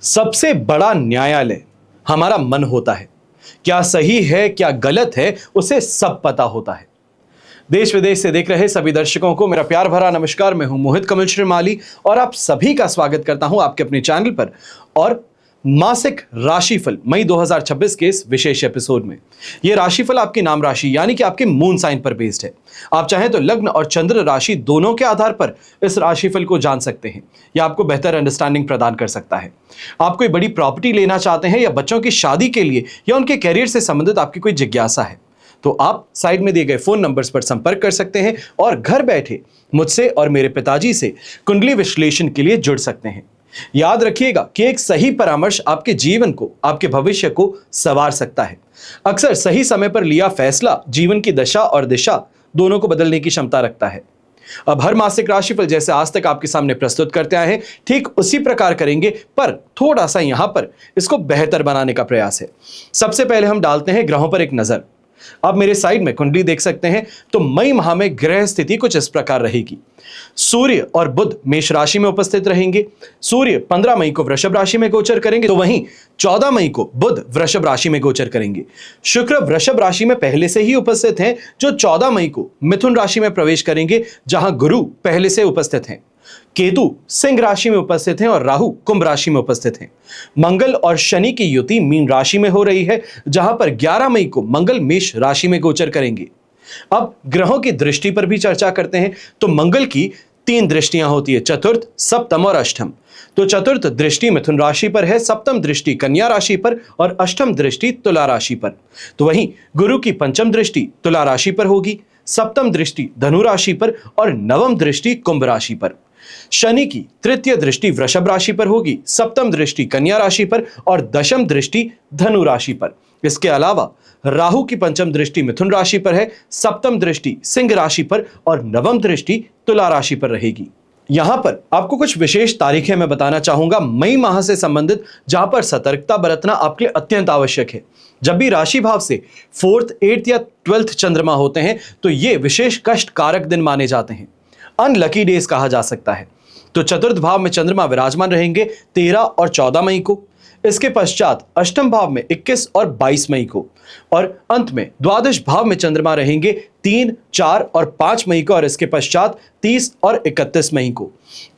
सबसे बड़ा न्यायालय हमारा मन होता है। क्या सही है क्या गलत है उसे सब पता होता है। देश विदेश से देख रहे सभी दर्शकों को मेरा प्यार भरा नमस्कार। मैं हूं मोहित कमल श्रीमाली और आप सभी का स्वागत करता हूं आपके अपने चैनल पर और मासिक राशिफल मई 2026 के इस विशेष एपिसोड में। यह राशिफल आपकी नाम राशि यानी कि आपके मून साइन पर बेस्ड है। आप चाहें तो लग्न और चंद्र राशि दोनों के आधार पर इस राशिफल को जान सकते हैं। यह आपको बेहतर अंडरस्टैंडिंग प्रदान कर सकता है। आप कोई बड़ी प्रॉपर्टी लेना चाहते हैं या बच्चों की शादी के लिए या उनके करियर से संबंधित आपकी कोई जिज्ञासा है तो आप साइड में दिए गए फोन नंबर्स पर संपर्क कर सकते हैं और घर बैठे मुझसे और मेरे पिताजी से कुंडली विश्लेषण के लिए जुड़ सकते हैं। याद रखिएगा कि एक सही परामर्श आपके जीवन को, आपके भविष्य को संवार सकता है। अक्सर सही समय पर लिया फैसला जीवन की दशा और दिशा दोनों को बदलने की क्षमता रखता है। अब हर मासिक राशिफल जैसे आज तक आपके सामने प्रस्तुत करते आए हैं, ठीक उसी प्रकार करेंगे, पर थोड़ा सा यहां पर इसको बेहतर बनाने का प्रयास है। सबसे पहले हम डालते हैं ग्रहों पर एक नजर। आप मेरे साइड में कुंडली देख सकते हैं तो मई माह में ग्रह स्थिति कुछ इस प्रकार रहेगी। सूर्य और बुध मेष राशि में उपस्थित रहेंगे। सूर्य 15 मई को वृषभ राशि में गोचर करेंगे तो वहीं 14 मई को बुध वृषभ राशि में गोचर करेंगे। शुक्र वृषभ राशि में पहले से ही उपस्थित हैं जो 14 मई को मिथुन राशि में प्रवेश करेंगे जहां गुरु पहले से उपस्थित हैं। केतु सिंह राशि में उपस्थित हैं और राहु कुंभ राशि में उपस्थित हैं। मंगल और शनि की युति मीन राशि में हो रही है जहां पर 11 मई को मंगल मेष राशि में गोचर करेंगे। अब ग्रहों की दृष्टि पर भी चर्चा करते हैं तो मंगल की 3 दृष्टियां होती है, चतुर्थ, सप्तम और अष्टम। तो चतुर्थ दृष्टि मिथुन राशि पर है, सप्तम दृष्टि कन्या राशि पर और अष्टम दृष्टि तुला राशि पर। तो वहीं गुरु की पंचम दृष्टि तुला राशि पर होगी, सप्तम दृष्टि धनु राशि पर और नवम दृष्टि कुंभ राशि पर। शनि की तृतीय दृष्टि वृषभ राशि पर होगी, सप्तम दृष्टि कन्या राशि पर और दशम दृष्टि धनु राशि पर। इसके अलावा राहु की पंचम दृष्टि मिथुन राशि पर है, सप्तम दृष्टि सिंह राशि पर और नवम दृष्टि तुला राशि पर रहेगी। यहां पर आपको कुछ विशेष तारीखें मैं बताना चाहूंगा मई माह से संबंधित, जहां पर सतर्कता बरतना आपके लिए अत्यंत आवश्यक है। जब भी राशि भाव से 4th, 8th या 12th चंद्रमा होते हैं तो ये विशेष कष्ट कारक दिन माने जाते हैं, अनलकी डेज कहा जा सकता है। तो चतुर्थ भाव में चंद्रमा विराजमान रहेंगे 13 और 14 मई को। इसके पश्चात अष्टम भाव में 21 और 22 मई को और अंत में द्वादश भाव में चंद्रमा रहेंगे 3, 4 और 5 मई को और इसके पश्चात 30 और 31 मई को।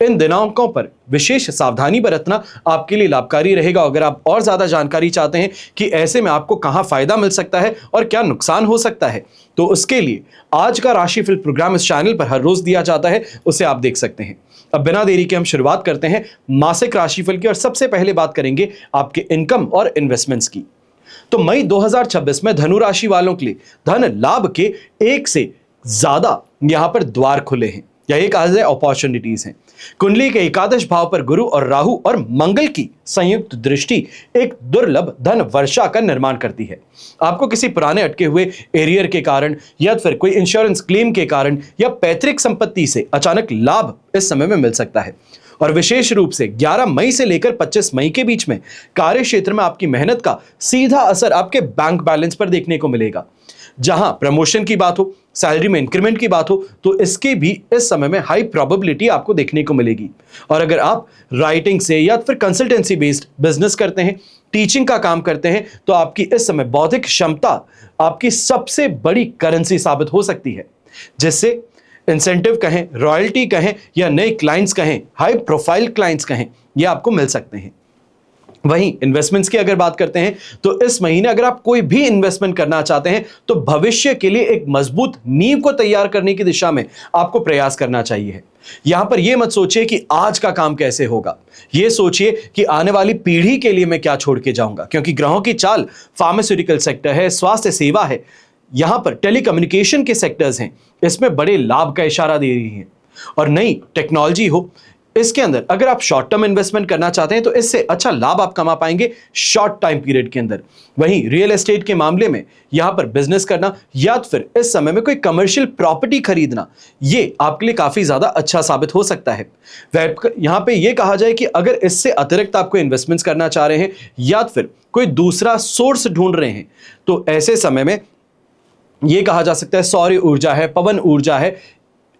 इन दिनांकों पर विशेष सावधानी बरतना आपके लिए लाभकारी रहेगा। अगर आप और ज्यादा जानकारी चाहते हैं कि ऐसे में आपको कहां फायदा मिल सकता है और क्या नुकसान हो सकता है तो उसके लिए आज का राशिफल प्रोग्राम इस चैनल पर हर रोज दिया जाता है, उसे आप देख सकते हैं। अब बिना देरी के हम शुरुआत करते हैं मासिक राशिफल की और सबसे पहले बात करेंगे आपके इनकम और इन्वेस्टमेंट्स की। तो मई 2026 में धनु राशि वालों के लिए धन लाभ के एक से ज्यादा यहां पर द्वार खुले हैं या एक कहा जाए अपॉर्चुनिटीज हैं। कुंडली के एकादश भाव पर गुरु और राहु और मंगल की संयुक्त दृष्टि एक दुर्लभ धन वर्षा का निर्माण करती है। आपको किसी पुराने अटके हुए एरियर के कारण या फिर कोई इंश्योरेंस क्लेम के कारण या पैतृक संपत्ति से अचानक लाभ इस समय में मिल सकता है। और विशेष रूप से 11 मई से लेकर 25 मई के बीच में कार्य क्षेत्र में आपकी मेहनत का सीधा असर आपके बैंक बैलेंस पर देखने को मिलेगा। जहां प्रमोशन की बात हो, सैलरी में इंक्रीमेंट की बात हो तो इसके भी इस समय में हाई प्रोबेबिलिटी आपको देखने को मिलेगी। और अगर आप राइटिंग से या फिर कंसल्टेंसी बेस्ड बिजनेस करते हैं, टीचिंग का काम करते हैं तो आपकी इस समय बौद्धिक क्षमता आपकी सबसे बड़ी करेंसी साबित हो सकती है, जिससे इंसेंटिव कहें, रॉयल्टी कहें या नए क्लाइंट्स कहें, हाई प्रोफाइल क्लाइंट्स कहें, ये आपको मिल सकते हैं। वहीं इन्वेस्टमेंट्स की अगर बात करते हैं तो इस महीने अगर आप कोई भी इन्वेस्टमेंट करना चाहते हैं तो भविष्य के लिए एक मजबूत नींव को तैयार करने की दिशा में आपको प्रयास करना चाहिए। यहां पर यह मत सोचिए कि आज का काम कैसे होगा, यह सोचिए कि आने वाली पीढ़ी के लिए मैं क्या छोड़ के जाऊंगा, क्योंकि ग्रहों की चाल फार्मास्यूटिकल सेक्टर है, स्वास्थ्य सेवा है, यहां पर टेलीकम्युनिकेशन के सेक्टर्स हैं, इसमें बड़े लाभ का इशारा दे रही हैं। और नई टेक्नोलॉजी हो, इसके अंदर अगर आप शॉर्ट टर्म इन्वेस्टमेंट करना चाहते हैं तो इससे अच्छा लाभ आप कमा पाएंगे शॉर्ट टाइम पीरियड के अंदर। वहीं रियल एस्टेट के मामले में यहां पर बिजनेस करना या फिर इस समय में कोई कमर्शियल प्रॉपर्टी खरीदना, ये आपके लिए काफी ज्यादा अच्छा साबित हो सकता है। यहां पे ये कहा जाए कि अगर इससे अतिरिक्त आपको इन्वेस्टमेंट्स करना चाह रहे हैं या फिर कोई दूसरा सोर्स ढूंढ रहे हैं तो ऐसे समय में यह कहा जा सकता है सौर ऊर्जा है, पवन ऊर्जा है,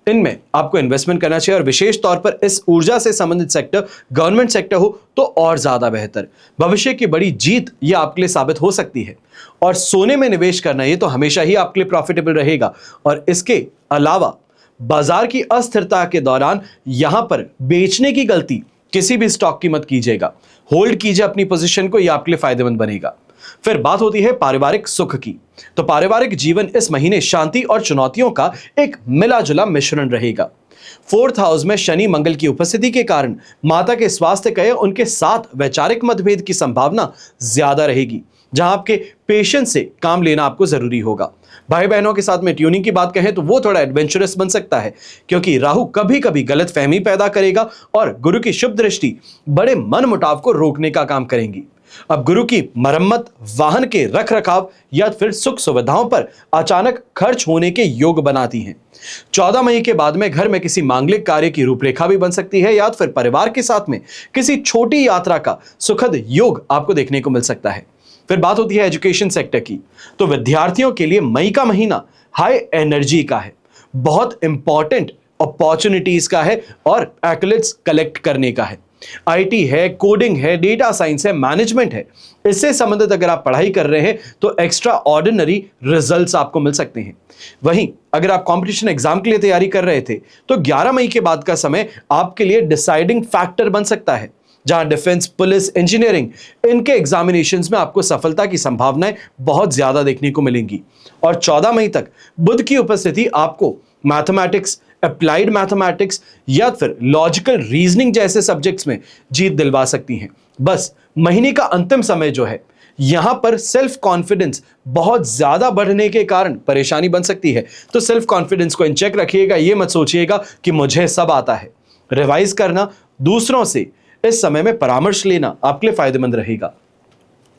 इनमें आपको इन्वेस्टमेंट करना चाहिए, और विशेष तौर पर इस ऊर्जा से संबंधित सेक्टर गवर्नमेंट सेक्टर हो तो और ज्यादा बेहतर। भविष्य की बड़ी जीत यह आपके लिए साबित हो सकती है। और सोने में निवेश करना ये तो हमेशा ही आपके लिए प्रॉफिटेबल रहेगा। और इसके अलावा बाजार की अस्थिरता के दौरान यहां पर बेचने की गलती किसी भी स्टॉक की मत कीजिएगा, होल्ड कीजिए अपनी पोजीशन को, यह आपके लिए फायदेमंद बनेगा। फिर बात होती है पारिवारिक सुख की। तो पारिवारिक जीवन इस महीने शांति और चुनौतियों का एक मिला जुला मिश्रण रहेगा। 4th हाउस में शनि मंगल की उपस्थिति के कारण माता के स्वास्थ्य के उनके साथ वैचारिक मतभेद की संभावना ज्यादा रहेगी, जहां आपके पेशेंस से काम लेना आपको जरूरी होगा। भाई बहनों के साथ में ट्यूनिंग की बात कहें तो वो थोड़ा एडवेंचरस बन सकता है, क्योंकि राहु कभी कभी गलत फहमी पैदा करेगा और गुरु की शुभ दृष्टि बड़े मन मुटाव को रोकने का काम करेंगी। अब गुरु की मरम्मत, वाहन के रख रखाव या फिर सुख सुविधाओं पर अचानक खर्च होने के योग बनाती हैं। 14 मई के बाद में घर में किसी मांगलिक कार्य की रूपरेखा भी बन सकती है, या फिर परिवार के साथ में किसी छोटी यात्रा का सुखद योग आपको देखने को मिल सकता है। फिर बात होती है एजुकेशन सेक्टर की। तो विद्यार्थियों के लिए मई का महीना हाई एनर्जी का है, बहुत इंपॉर्टेंट अपॉर्चुनिटीज का है और एक्लेट्स कलेक्ट करने का है। आईटी है, कोडिंग है, डेटा साइंस है, मैनेजमेंट है, इससे संबंधित अगर आप पढ़ाई कर रहे हैं तो एक्स्ट्रा ऑर्डिनरी रिजल्ट्स आपको मिल सकते हैं। वहीं अगर आप कंपटीशन एग्जाम के लिए तैयारी कर रहे थे तो 11 मई के बाद का समय आपके लिए डिसाइडिंग फैक्टर बन सकता है, जहां डिफेंस, पुलिस, इंजीनियरिंग इनके एग्जामिनेशंस में आपको सफलता की संभावनाएं बहुत ज्यादा देखने को मिलेंगी। और 14 मई तक बुध की उपस्थिति आपको मैथमेटिक्स, अप्लाइड मैथमेटिक्स या फिर लॉजिकल रीजनिंग जैसे सब्जेक्ट्स में जीत दिलवा सकती हैं। बस महीने का अंतिम समय जो है, यहां पर सेल्फ कॉन्फिडेंस बहुत ज्यादा बढ़ने के कारण परेशानी बन सकती है। तो सेल्फ कॉन्फिडेंस को इन चेक रखिएगा, यह मत सोचिएगा कि मुझे सब आता है। रिवाइज करना, दूसरों से इस समय में परामर्श लेना आपके लिए फायदेमंद रहेगा।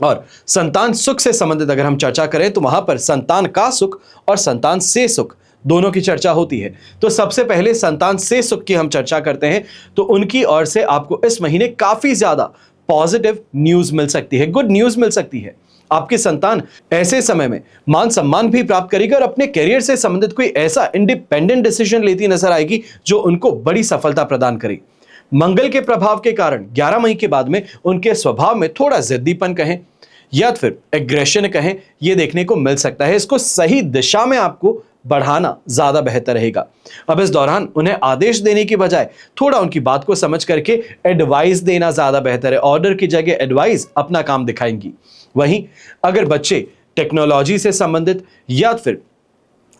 और संतान सुख से संबंधित अगर हम चर्चा करें तो वहां पर संतान का सुख और संतान से सुख दोनों की चर्चा होती है। तो सबसे पहले संतान से सुख की हम चर्चा करते हैं, तो उनकी ओर से आपको इस महीने काफी ज्यादा पॉजिटिव न्यूज मिल सकती है, गुड न्यूज मिल सकती है। आपकी संतान ऐसे समय में मान सम्मान भी प्राप्त करेगी और अपने करियर से संबंधित कोई ऐसा इंडिपेंडेंट डिसीजन लेती नजर आएगी जो उनको बड़ी सफलता प्रदान करे। मंगल के प्रभाव के कारण 11 मई के बाद में उनके स्वभाव में थोड़ा जिद्दीपन कहें या फिर एग्रेशन कहें, यह देखने को मिल सकता है। इसको सही दिशा में आपको बढ़ाना ज्यादा बेहतर रहेगा। अब इस दौरान उन्हें आदेश देने की बजाय थोड़ा उनकी बात को समझ करके एडवाइस देना ज्यादा बेहतर है। ऑर्डर की जगह एडवाइस अपना काम दिखाएंगी। वहीं अगर बच्चे टेक्नोलॉजी से संबंधित या फिर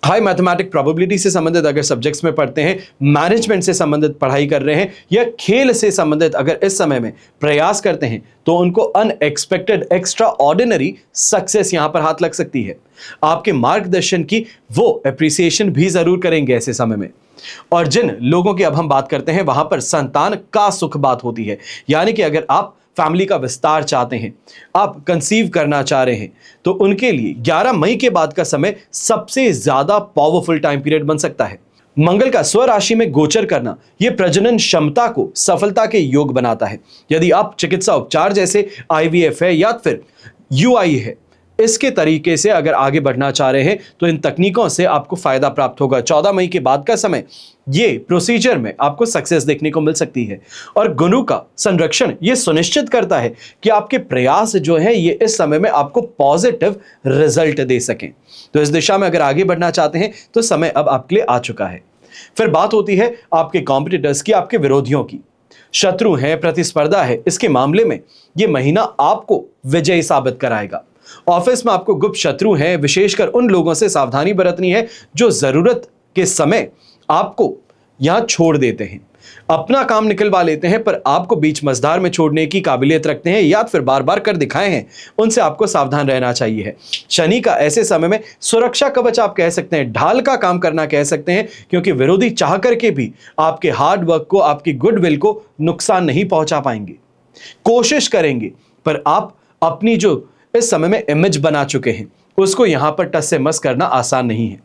हाई मैथमेटिक प्रोबेबिलिटी से संबंधित अगर सब्जेक्ट्स में पढ़ते हैं, मैनेजमेंट से संबंधित पढ़ाई कर रहे हैं या खेल से संबंधित अगर इस समय में प्रयास करते हैं तो उनको अनएक्सपेक्टेड एक्स्ट्रा ऑर्डिनरी सक्सेस यहां पर हाथ लग सकती है। आपके मार्गदर्शन की वो अप्रिसिएशन भी जरूर करेंगे ऐसे समय में। और जिन लोगों की अब हम बात करते हैं वहां पर संतान का सुख बात होती है, यानी कि अगर आप फैमिली का विस्तार चाहते हैं, आप कंसीव करना चाह रहे हैं, तो उनके लिए 11 मई के बाद का समय सबसे ज्यादा पावरफुल टाइम पीरियड बन सकता है। मंगल का स्वराशि में गोचर करना यह प्रजनन क्षमता को सफलता के योग बनाता है। यदि आप चिकित्सा उपचार जैसे आईवीएफ है या फिर यूआई है, इसके तरीके से अगर आगे बढ़ना चाह रहे हैं तो इन तकनीकों से आपको फायदा प्राप्त होगा। 14 मई के बाद का समय ये प्रोसीजर में आपको सक्सेस देखने को मिल सकती है। और गुरु का संरक्षण ये सुनिश्चित करता है कि आपके प्रयास जो है ये इस समय में आपको पॉजिटिव रिजल्ट दे सकें। तो इस दिशा में अगर आगे बढ़ना चाहते हैं तो समय अब आपके लिए आ चुका है। फिर बात होती है आपके कॉम्पिटिटर्स की, आपके विरोधियों की। शत्रु है, प्रतिस्पर्धा है, इसके मामले में यह महीना आपको विजयी साबित कराएगा। ऑफिस में आपको गुप्त शत्रु हैं, विशेषकर उन लोगों से सावधानी बरतनी है जो जरूरत के समय आपको यहां छोड़ देते हैं, अपना काम निकलवा लेते हैं पर आपको बीच मझधार में छोड़ने की काबिलियत रखते हैं या फिर बार बार कर दिखाए हैं, उनसे आपको सावधान रहना चाहिए है। शनि का ऐसे समय में सुरक्षा कवच आप कह सकते हैं, ढाल का काम करना कह सकते हैं, क्योंकि विरोधी चाह करके भी आपके हार्ड वर्क को, आपकी गुडविल को नुकसान नहीं पहुंचा पाएंगे। कोशिश करेंगे पर आप अपनी जो इस समय में इमेज बना चुके हैं उसको यहां पर टस से मस करना आसान नहीं है।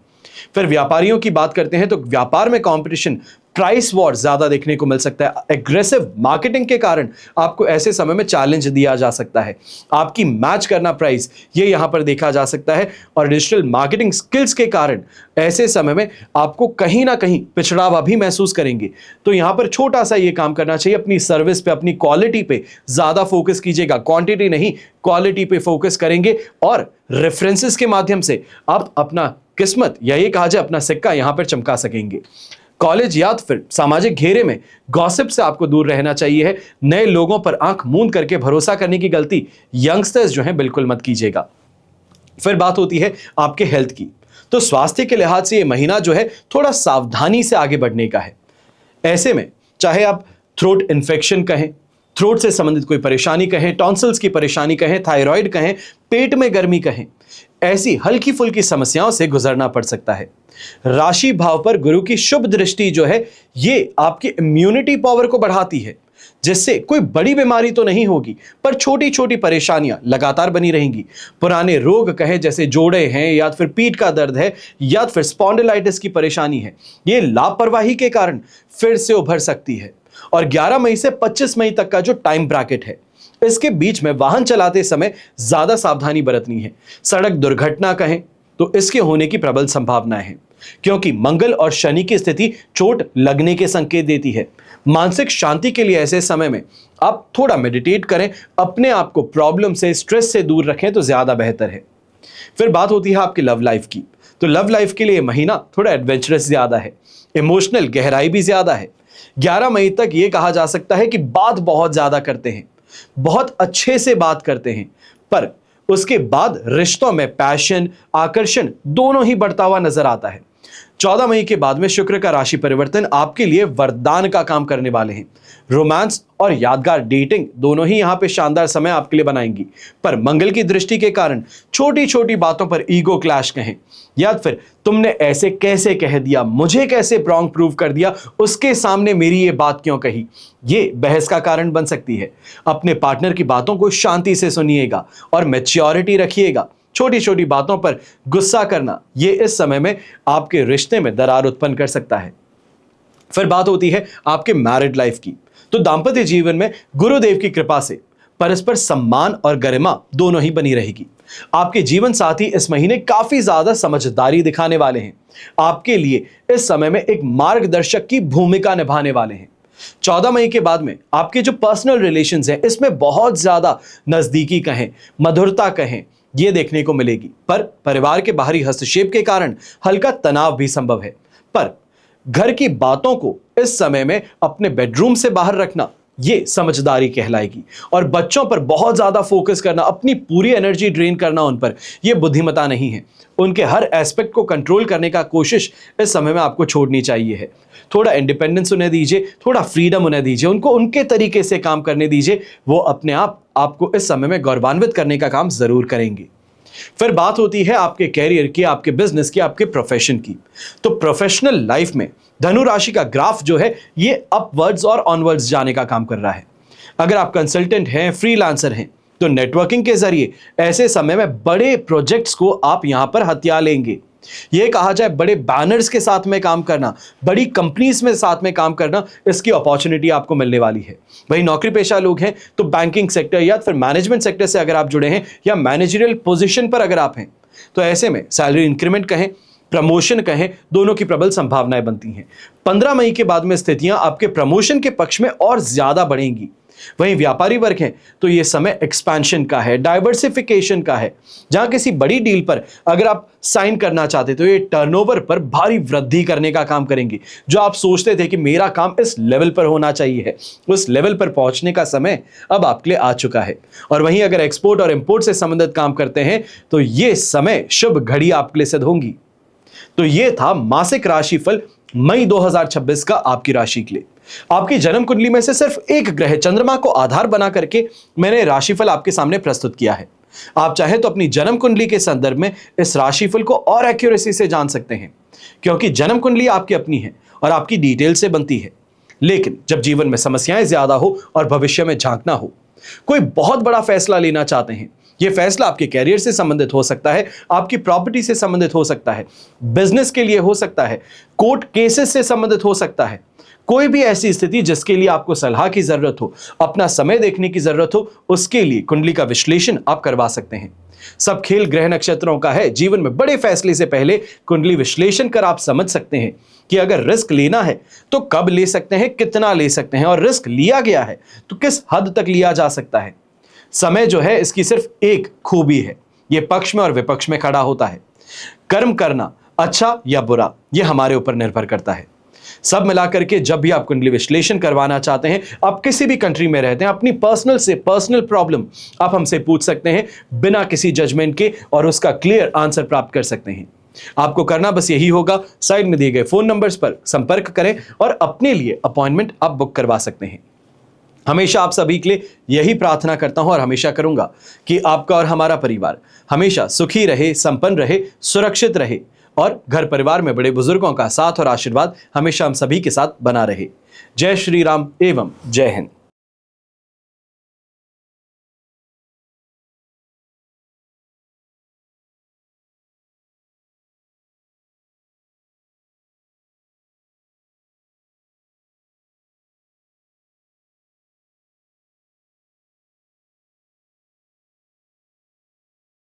फिर व्यापारियों की बात करते हैं तो व्यापार में कंपटीशन, प्राइस वॉर ज्यादा देखने को मिल सकता है। एग्रेसिव मार्केटिंग के कारण आपको ऐसे समय में चैलेंज दिया जा सकता है। आपकी मैच करना प्राइस, ये यहां पर देखा जा सकता है। और डिजिटल मार्केटिंग स्किल्स के कारण ऐसे समय में आपको कहीं ना कहीं पिछड़ावा भी महसूस करेंगे। तो यहां पर छोटा सा ये काम करना चाहिए, अपनी सर्विस पे, अपनी क्वालिटी पे ज्यादा फोकस कीजिएगा। क्वांटिटी नहीं, क्वालिटी पे फोकस करेंगे और रेफरेंसेस के माध्यम से आप अपना किस्मत, या ये कहा जाए अपना सिक्का, यहां पर चमका सकेंगे। कॉलेज या फिर सामाजिक घेरे में गॉसिप से आपको दूर रहना चाहिए है। नए लोगों पर आंख मूंद करके भरोसा करने की गलती यंगस्टर्स जो हैं बिल्कुल मत कीजिएगा। फिर बात होती है आपके हेल्थ की। तो स्वास्थ्य के लिहाज से ये महीना जो है थोड़ा सावधानी से आगे बढ़ने का है। ऐसे में चाहे आप थ्रोट इन्फेक्शन कहें, थ्रोट से संबंधित कोई परेशानी कहें, टॉन्सिल्स की परेशानी कहें, थायराइड कहें, पेट में गर्मी कहें, ऐसी हल्की फुल्की समस्याओं से गुजरना पड़ सकता है। राशि भाव पर गुरु की शुभ दृष्टि जो है ये आपकी इम्यूनिटी पावर को बढ़ाती है, जिससे कोई बड़ी बीमारी तो नहीं होगी पर छोटी छोटी परेशानियां लगातार बनी रहेंगी। पुराने रोग कहें जैसे जोड़े हैं, या फिर पीठ का दर्द है, या फिर स्पॉन्डिलाइटिस की परेशानी है, ये लापरवाही के कारण फिर से उभर सकती है। और 11 मई से 25 मई तक का जो टाइम ब्रैकेट है, इसके बीच में वाहन चलाते समय ज्यादा सावधानी बरतनी है। सड़क दुर्घटना कहें तो इसके होने की प्रबल संभावनाएं हैं, क्योंकि मंगल और शनि की स्थिति चोट लगने के संकेत देती है। मानसिक शांति के लिए ऐसे समय में आप थोड़ा मेडिटेट करें, अपने आप को प्रॉब्लम से, स्ट्रेस से दूर रखें तो ज्यादा बेहतर है। फिर बात होती है आपकी लव लाइफ की। तो लव लाइफ के लिए महीना थोड़ा एडवेंचरस ज्यादा है, इमोशनल गहराई भी ज्यादा है। 11 मई तक यह कहा जा सकता है कि बात बहुत ज्यादा करते हैं, बहुत अच्छे से बात करते हैं, पर उसके बाद रिश्तों में पैशन, आकर्षण दोनों ही बढ़ता हुआ नजर आता है। 14 मई के बाद में शुक्र का राशि परिवर्तन आपके लिए वरदान का काम करने वाले हैं। रोमांस और यादगार डेटिंग दोनों ही यहां पे शानदार समय आपके लिए बनाएंगी, पर मंगल की दृष्टि के कारण छोटी छोटी बातों पर ईगो क्लैश कहें, या फिर तुमने ऐसे कैसे कह दिया, मुझे कैसे रॉन्ग प्रूव कर दिया, उसके सामने मेरी ये बात क्यों कही, ये बहस का कारण बन सकती है। अपने पार्टनर की बातों को शांति से सुनिएगा और मैच्योरिटी रखिएगा। छोटी छोटी बातों पर गुस्सा करना ये इस समय में आपके रिश्ते में दरार उत्पन्न कर सकता है। फिर बात होती है आपके मैरिड लाइफ की। तो दांपत्य जीवन में गुरुदेव की कृपा से परस्पर सम्मान और गरिमा दोनों ही बनी रहेगी। आपके जीवन साथी इस महीने काफी ज्यादा समझदारी दिखाने वाले हैं। आपके लिए इस समय में एक मार्गदर्शक की भूमिका निभाने वाले हैं। 14 मई के बाद में आपके जो पर्सनल रिलेशंस हैं, इसमें बहुत ज्यादा नजदीकी कहें, मधुरता कहें, ये देखने को मिलेगी। पर परिवार के बाहरी हस्तक्षेप के कारण हल्का तनाव भी संभव है। पर घर की बातों को इस समय में अपने बेडरूम से बाहर रखना ये समझदारी कहलाएगी। और बच्चों पर बहुत ज्यादा फोकस करना, अपनी पूरी एनर्जी ड्रेन करना उन पर, यह बुद्धिमता नहीं है। उनके हर एस्पेक्ट को कंट्रोल करने का कोशिश इस समय में आपको छोड़नी चाहिए है। थोड़ा इंडिपेंडेंस उन्हें दीजिए, थोड़ा फ्रीडम उन्हें दीजिए, उनको उनके तरीके से काम करने दीजिए। वो अपने आप आपको इस समय में गौरवान्वित करने का काम जरूर करेंगे। फिर बात होती है आपके कैरियर की, आपके बिजनेस की, आपके प्रोफेशन की। तो प्रोफेशनल लाइफ में धनु राशि का ग्राफ जो है ये अपवर्ड्स और ऑनवर्ड्स जाने का काम कर रहा है। अगर आप कंसल्टेंट हैं, फ्रीलांसर हैं, तो नेटवर्किंग के जरिए ऐसे समय में बड़े प्रोजेक्ट्स को आप यहां पर हथिया लेंगे। यह कहा जाए बड़े बैनर्स के साथ में काम करना, बड़ी कंपनीज में साथ में काम करना, इसकी अपॉर्चुनिटी आपको मिलने वाली है। वही नौकरी पेशा लोग हैं तो बैंकिंग सेक्टर या फिर मैनेजमेंट सेक्टर से अगर आप जुड़े हैं, या मैनेजरियल पोजीशन पर अगर आप हैं, तो ऐसे में सैलरी इंक्रीमेंट कहें, प्रमोशन कहें, दोनों की प्रबल संभावनाएं बनती हैं। 15 मई के बाद में स्थितियां आपके प्रमोशन के पक्ष में और ज्यादा बढ़ेंगी। वहीं व्यापारी वर्ग हैं तो यह समय एक्सपेंशन का है, डाइवर्सिफिकेशन का है। जहां किसी बड़ी डील पर अगर आप साइन करना चाहते तो ये टर्नओवर पर भारी वृद्धि करने का काम करेंगे। जो आप सोचते थे कि मेरा काम इस लेवल पर होना चाहिए है, उस लेवल पर पहुंचने का समय अब आपके लिए आ चुका है। और वहीं अगर एक्सपोर्ट और इंपोर्ट से संबंधित काम करते हैं तो यह समय शुभ घड़ी आपके लिए सिद्ध होंगी। तो यह था मासिक राशिफल मई 2026 का आपकी राशि के लिए। आपकी जन्म कुंडली में से सिर्फ एक ग्रह चंद्रमा को आधार बना करके मैंने राशिफल आपके सामने प्रस्तुत किया है। आप चाहे तो अपनी जन्म कुंडली के संदर्भ में इस राशिफल को और एक्यूरेसी से जान सकते हैं, क्योंकि जन्म कुंडली आपकी अपनी है और आपकी डिटेल से बनती है। लेकिन जब जीवन में समस्याएं ज्यादा हो और भविष्य में झांकना हो, कोई बहुत बड़ा फैसला लेना चाहते हैं, ये फैसला आपके कैरियर से संबंधित हो सकता है, आपकी प्रॉपर्टी से संबंधित हो सकता है, बिजनेस के लिए हो सकता है, कोर्ट केसेस से संबंधित हो सकता है। कोई भी ऐसी स्थिति जिसके लिए आपको सलाह की जरूरत हो, अपना समय देखने की जरूरत हो, उसके लिए कुंडली का विश्लेषण आप करवा सकते हैं। सब खेल ग्रह नक्षत्रों का है। जीवन में बड़े फैसले से पहले कुंडली विश्लेषण कर आप समझ सकते हैं कि अगर रिस्क लेना है तो कब ले सकते हैं, कितना ले सकते हैं, और रिस्क लिया गया है तो किस हद तक लिया जा सकता है। समय जो है इसकी सिर्फ एक खूबी है, यह पक्ष में और विपक्ष में खड़ा होता है। कर्म करना अच्छा या बुरा यह हमारे ऊपर निर्भर करता है। सब मिलाकर के जब भी आप कुंडली विश्लेषण करवाना चाहते हैं, आप किसी भी कंट्री में रहते हैं, अपनी पर्सनल प्रॉब्लम आप हमसे पूछ सकते हैं बिना किसी जजमेंट के, और उसका क्लियर आंसर प्राप्त कर सकते हैं। आपको करना बस यही होगा, साइड में दिए गए फोन नंबर्स पर संपर्क करें और अपने लिए अपॉइंटमेंट आप बुक करवा सकते हैं। हमेशा आप सभी के लिए यही प्रार्थना करता हूं और हमेशा करूंगा कि आपका और हमारा परिवार हमेशा सुखी रहे, संपन्न रहे, सुरक्षित रहे, और घर परिवार में बड़े बुजुर्गों का साथ और आशीर्वाद हमेशा हम सभी के साथ बना रहे। जय श्री राम एवं जय हिंद।